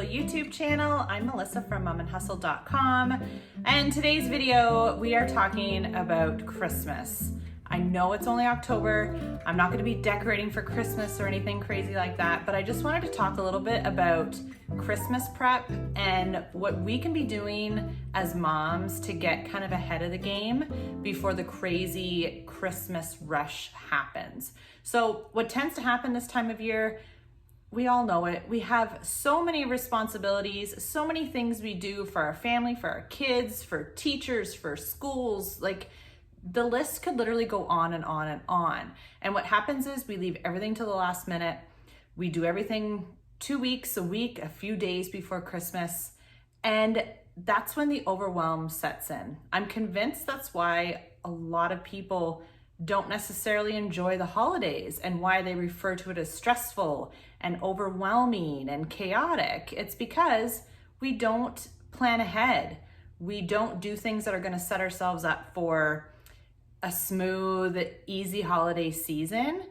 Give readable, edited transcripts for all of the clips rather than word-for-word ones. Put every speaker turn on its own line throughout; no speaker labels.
YouTube channel. I'm Melissa from momandhustle.com, and today's video we are talking about Christmas. I know it's only October. I'm not going to be decorating for Christmas or anything crazy like that, but I just wanted to talk a little bit about Christmas prep and what we can be doing as moms to get kind of ahead of the game before the crazy Christmas rush happens. So what tends to happen this time of year, we all know it. We have so many responsibilities, so many things we do for our family, for our kids, for teachers, for schools. Like, the list could literally go on and on and on. And what happens is we leave everything to the last minute. We do everything 2 weeks, a week, a few days before Christmas. And that's when the overwhelm sets in. I'm convinced that's why a lot of people don't necessarily enjoy the holidays and why they refer to it as stressful and overwhelming and chaotic. It's because we don't plan ahead. We don't do things that are going to set ourselves up for a smooth, easy holiday season.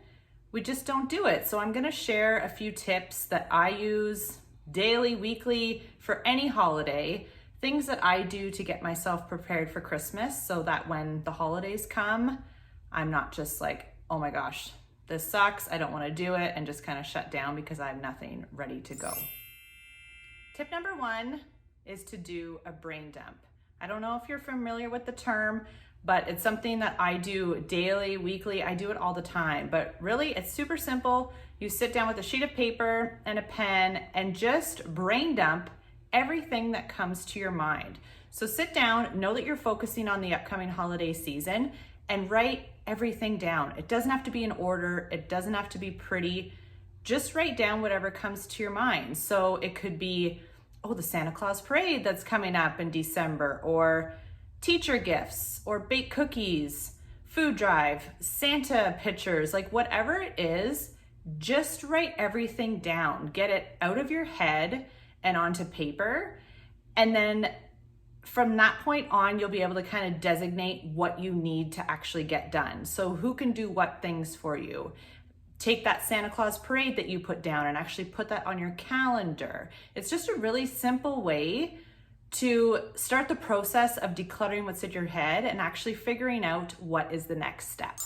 We just don't do it. So I'm going to share a few tips that I use daily, weekly, for any holiday, things that I do to get myself prepared for Christmas so that when the holidays come, I'm not just like, oh my gosh, this sucks, I don't want to do it, and just kind of shut down because I have nothing ready to go. Tip number 1 is to do a brain dump. I don't know if you're familiar with the term, but it's something that I do daily, weekly. I do it all the time, but really it's super simple. You sit down with a sheet of paper and a pen and just brain dump everything that comes to your mind. So sit down, know that you're focusing on the upcoming holiday season, and write everything down. It doesn't have to be in order. It doesn't have to be pretty. Just write down whatever comes to your mind. So it could be, oh, the Santa Claus parade that's coming up in December, or teacher gifts, or baked cookies, food drive, Santa pictures, like whatever it is, just write everything down. Get it out of your head and onto paper. And then from that point on, you'll be able to kind of designate what you need to actually get done. So who can do what things for you? Take that Santa Claus parade that you put down and actually put that on your calendar. It's just a really simple way to start the process of decluttering what's in your head and actually figuring out what is the next step.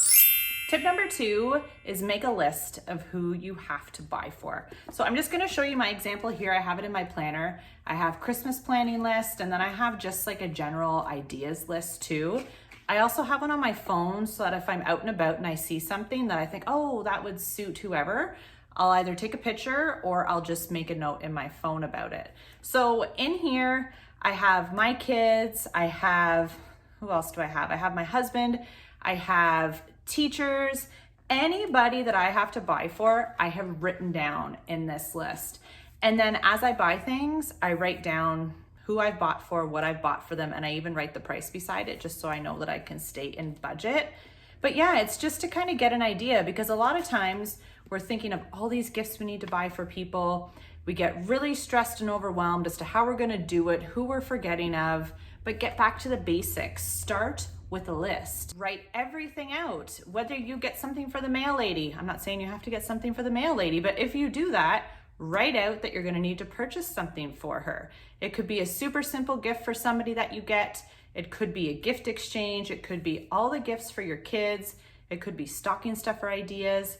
Tip number 2 is make a list of who you have to buy for. So I'm just gonna show you my example here. I have it in my planner. I have Christmas planning list, and then I have just like a general ideas list too. I also have one on my phone so that if I'm out and about and I see something that I think, oh, that would suit whoever, I'll either take a picture or I'll just make a note in my phone about it. So in here, I have my kids, I have, who else do I have? I have my husband, I have teachers, anybody that I have to buy for, I have written down in this list. And then as I buy things, I write down who I've bought for, what I've bought for them, and I even write the price beside it just so I know that I can stay in budget. But yeah, it's just to kind of get an idea, because a lot of times we're thinking of all these gifts we need to buy for people. We get really stressed and overwhelmed as to how we're gonna do it, who we're forgetting of, but get back to the basics. Start with a list. Write everything out, whether you get something for the mail lady. I'm not saying you have to get something for the mail lady, but if you do that, write out that you're gonna need to purchase something for her. It could be a super simple gift for somebody that you get. It could be a gift exchange. It could be all the gifts for your kids. It could be stocking stuff or ideas.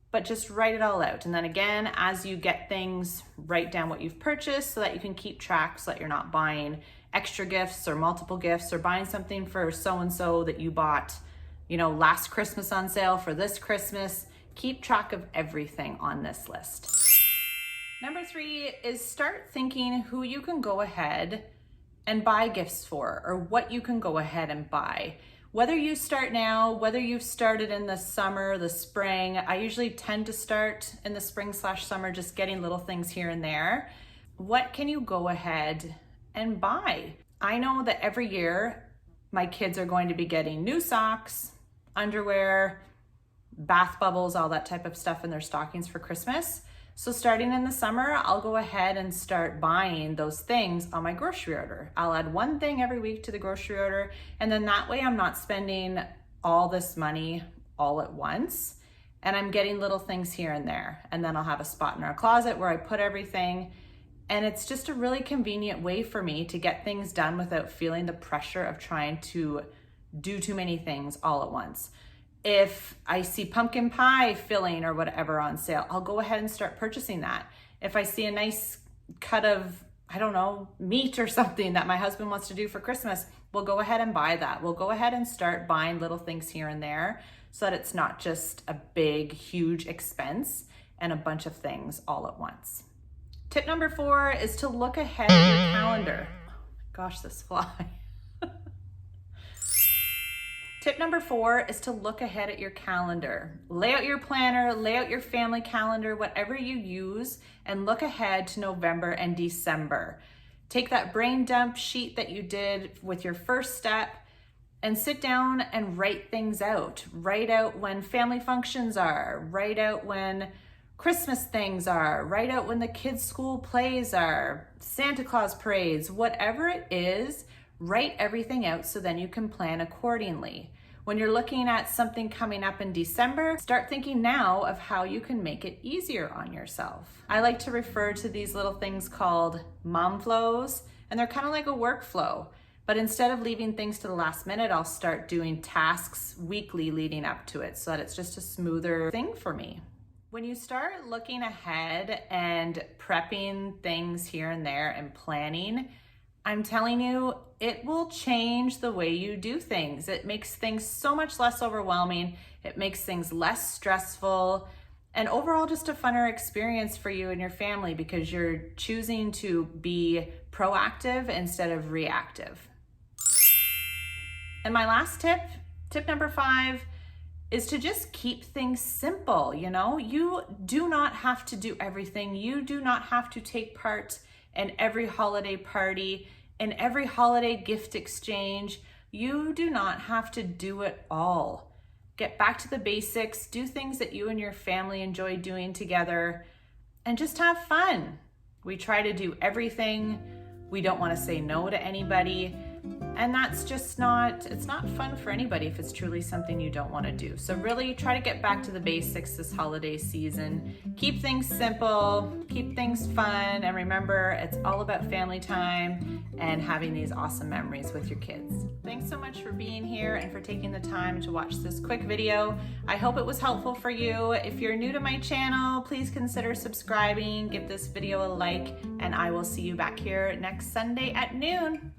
But just write it all out. And then again, as you get things, write down what you've purchased so that you can keep track, so that you're not buying extra gifts or multiple gifts, or buying something for so-and-so that you bought, last Christmas on sale for this Christmas. Keep track of everything on this list. Number 3 is start thinking who you can go ahead and buy gifts for, or what you can go ahead and buy. Whether you start now, whether you've started in the summer, the spring, I usually tend to start in the spring/summer, just getting little things here and there. What can you go ahead and buy? I know that every year my kids are going to be getting new socks, underwear, bath bubbles, all that type of stuff in their stockings for Christmas. So starting in the summer, I'll go ahead and start buying those things on my grocery order. I'll add one thing every week to the grocery order, and then that way I'm not spending all this money all at once, and I'm getting little things here and there. And then I'll have a spot in our closet where I put everything, And it's just a really convenient way for me to get things done without feeling the pressure of trying to do too many things all at once. If I see pumpkin pie filling or whatever on sale, I'll go ahead and start purchasing that. If I see a nice cut of, I don't know, meat or something that my husband wants to do for Christmas, we'll go ahead and buy that. We'll go ahead and start buying little things here and there so that it's not just a big, huge expense and a bunch of things all at once. Tip number 4 is to look ahead at your calendar. Oh my gosh, this fly. Tip number 4 is to look ahead at your calendar. Lay out your planner, lay out your family calendar, whatever you use, and look ahead to November and December. Take that brain dump sheet that you did with your first step and sit down and write things out. Write out when family functions are, write out when Christmas things are, write out when the kids' school plays are, Santa Claus parades, whatever it is, write everything out so then you can plan accordingly. When you're looking at something coming up in December, start thinking now of how you can make it easier on yourself. I like to refer to these little things called mom flows, and they're kind of like a workflow. But instead of leaving things to the last minute, I'll start doing tasks weekly leading up to it so that it's just a smoother thing for me. When you start looking ahead and prepping things here and there and planning, I'm telling you, it will change the way you do things. It makes things so much less overwhelming. It makes things less stressful, and overall just a funner experience for you and your family because you're choosing to be proactive instead of reactive. And my last tip, tip number 5, is to just keep things simple. You do not have to do everything. You do not have to take part in every holiday party, in every holiday gift exchange. You do not have to do it all. Get back to the basics, do things that you and your family enjoy doing together, and just have fun. We try to do everything. We don't want to say no to anybody. And that's just it's not fun for anybody if it's truly something you don't want to do. So really try to get back to the basics this holiday season. Keep things simple, keep things fun, and remember, it's all about family time and having these awesome memories with your kids. Thanks so much for being here and for taking the time to watch this quick video. I hope it was helpful for you. If you're new to my channel, please consider subscribing, give this video a like, and I will see you back here next Sunday at noon.